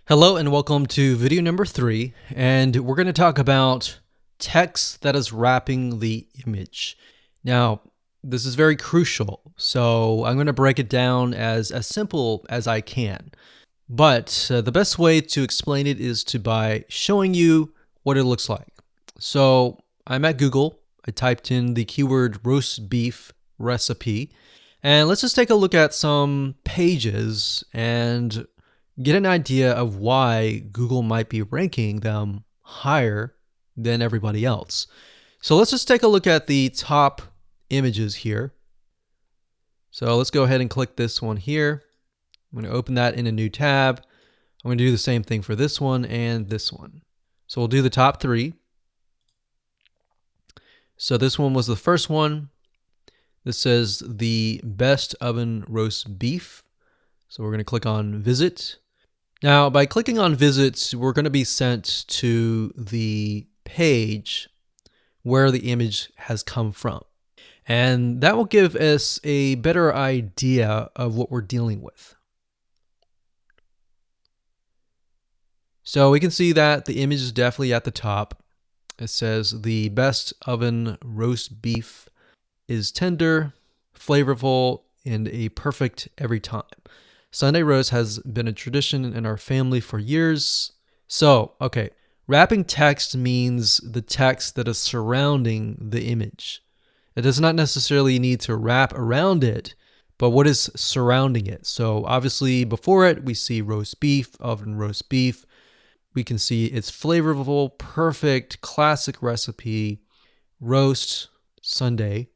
Hello and welcome to video number 3, and we're going to talk about text that is wrapping the image. Now, this is very crucial, so I'm going to break it down as simple as I can. But the best way to explain it is by showing you what it looks like. So I'm at Google. I typed in the keyword roast beef recipe, and let's just take a look at some pages and get an idea of why Google might be ranking them higher than everybody else. So let's just take a look at the top images here. So let's go ahead and click this one here. I'm going to open that in a new tab. I'm going to do the same thing for this one and this one. So we'll do the top 3. So this one was the first one. This says the best oven roast beef. So we're going to click on visit. Now, by clicking on visits, we're going to be sent to the page where the image has come from. And that will give us a better idea of what we're dealing with. So we can see that the image is definitely at the top. It says the best oven roast beef is tender, flavorful, and a perfect every time. Sunday roast has been a tradition in our family for years. So, okay, wrapping text means the text that is surrounding the image. It does not necessarily need to wrap around it, but what is surrounding it? So obviously before it, we see roast beef, oven roast beef. We can see it's flavorful, perfect, classic recipe, roast, Sunday.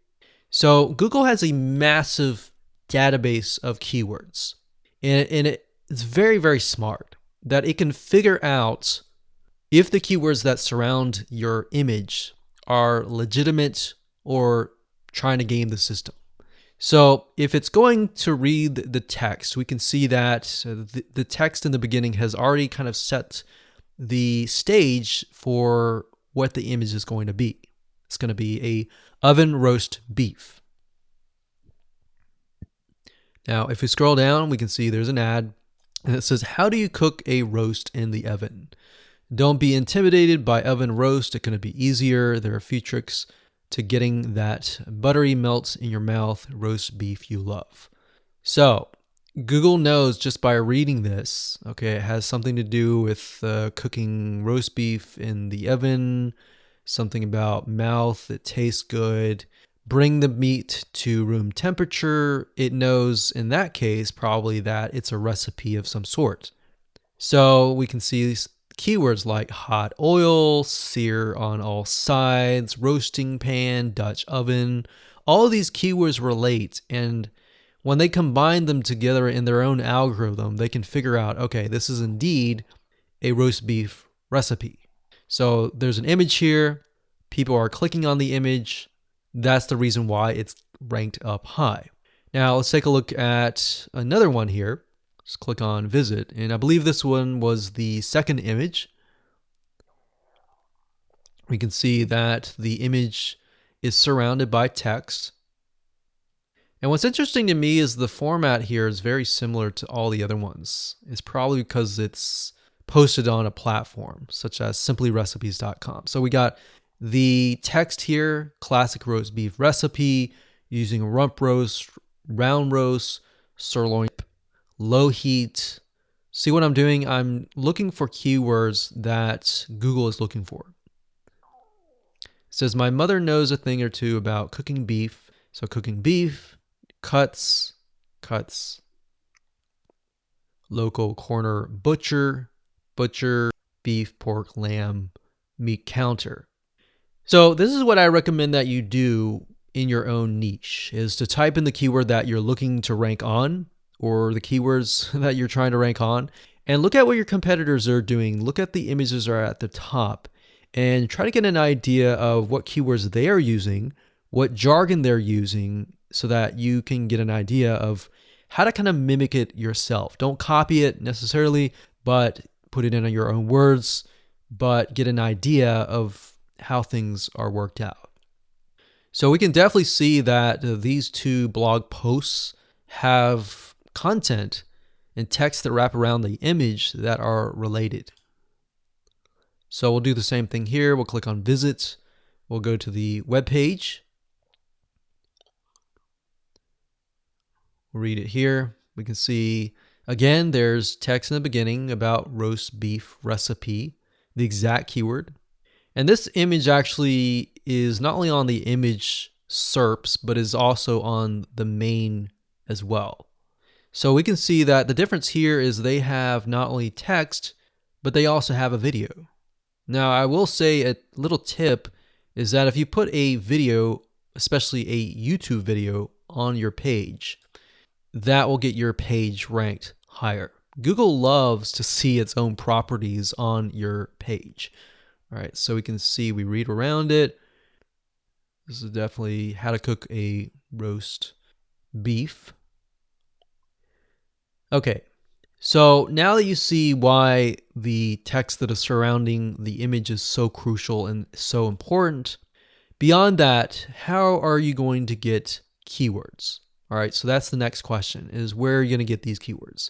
So Google has a massive database of keywords. And it's very, very smart that it can figure out if the keywords that surround your image are legitimate or trying to game the system. So if it's going to read the text, we can see that the text in the beginning has already kind of set the stage for what the image is going to be. It's going to be a oven roast beef. Now, if we scroll down, we can see there's an ad, and it says, how do you cook a roast in the oven? Don't be intimidated by oven roast. It can be easier. There are a few tricks to getting that buttery melt in your mouth roast beef you love. So Google knows just by reading this, okay, it has something to do with cooking roast beef in the oven, something about mouth that tastes good. Bring the meat to room temperature. It knows in that case probably that it's a recipe of some sort. So we can see keywords like hot oil, sear on all sides, roasting pan, Dutch oven. All of these keywords relate, and when they combine them together in their own algorithm, they can figure out, okay, this is indeed a roast beef recipe. So there's an image here. People are clicking on the image. That's the reason why it's ranked up high. Now let's take a look at another one here. Just click on visit. And I believe this one was the second image. We can see that the image is surrounded by text. And what's interesting to me is the format here is very similar to all the other ones. It's probably because it's posted on a platform such as simplyrecipes.com. So we got the text here, classic roast beef recipe, using rump roast, round roast, sirloin, low heat. See what I'm doing? I'm looking for keywords that Google is looking for. It says, my mother knows a thing or two about cooking beef. So cooking beef, cuts, local corner butcher, beef, pork, lamb, meat counter. So this is what I recommend that you do in your own niche, is to type in the keyword that you're looking to rank on, or the keywords that you're trying to rank on, and look at what your competitors are doing. Look at the images that are at the top and try to get an idea of what keywords they are using, what jargon they're using, so that you can get an idea of how to kind of mimic it yourself. Don't copy it necessarily, but put it in your own words, but get an idea of how things are worked out. So we can definitely see that these two blog posts have content and text that wrap around the image that are related. So we'll do the same thing here. We'll click on Visit. We'll go to the web page. We'll read it here. We can see, again, there's text in the beginning about roast beef recipe, the exact keyword. And this image actually is not only on the image SERPs, but is also on the main as well. So we can see that the difference here is they have not only text, but they also have a video. Now, I will say a little tip is that if you put a video, especially a YouTube video, on your page, that will get your page ranked higher. Google loves to see its own properties on your page. All right, so we can see, we read around it. This is definitely how to cook a roast beef. Okay, so now that you see why the text that is surrounding the image is so crucial and so important, beyond that, how are you going to get keywords? All right, so that's the next question, is where are you going to get these keywords?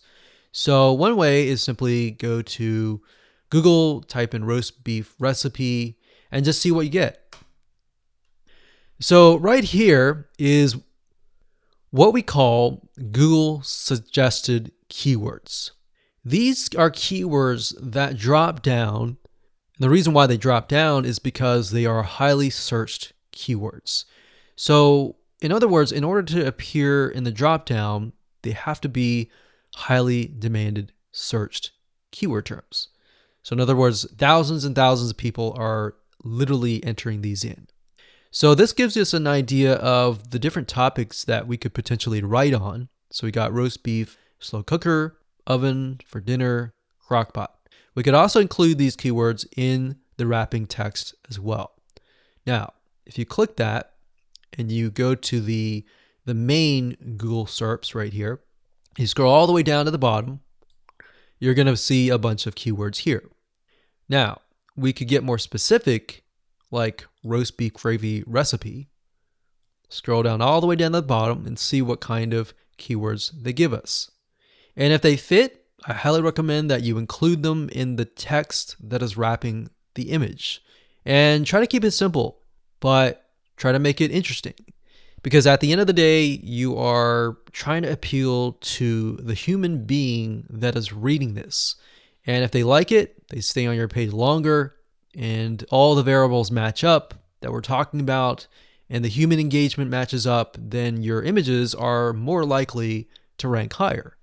So one way is simply go to Google, type in roast beef recipe, and just see what you get. So right here is what we call Google suggested keywords. These are keywords that drop down. The reason why they drop down is because they are highly searched keywords. So in other words, in order to appear in the drop down, they have to be highly demanded searched keyword terms. So in other words, thousands and thousands of people are literally entering these in. So this gives us an idea of the different topics that we could potentially write on. So we got roast beef, slow cooker, oven for dinner, crock pot. We could also include these keywords in the wrapping text as well. Now, if you click that and you go to the main Google SERPs right here, you scroll all the way down to the bottom, you're going to see a bunch of keywords here. Now, we could get more specific, like roast beef gravy recipe. Scroll down all the way down to the bottom and see what kind of keywords they give us. And if they fit, I highly recommend that you include them in the text that is wrapping the image. And try to keep it simple, but try to make it interesting. Because at the end of the day, you are trying to appeal to the human being that is reading this. And if they like it, they stay on your page longer, and all the variables match up that we're talking about, and the human engagement matches up, then your images are more likely to rank higher.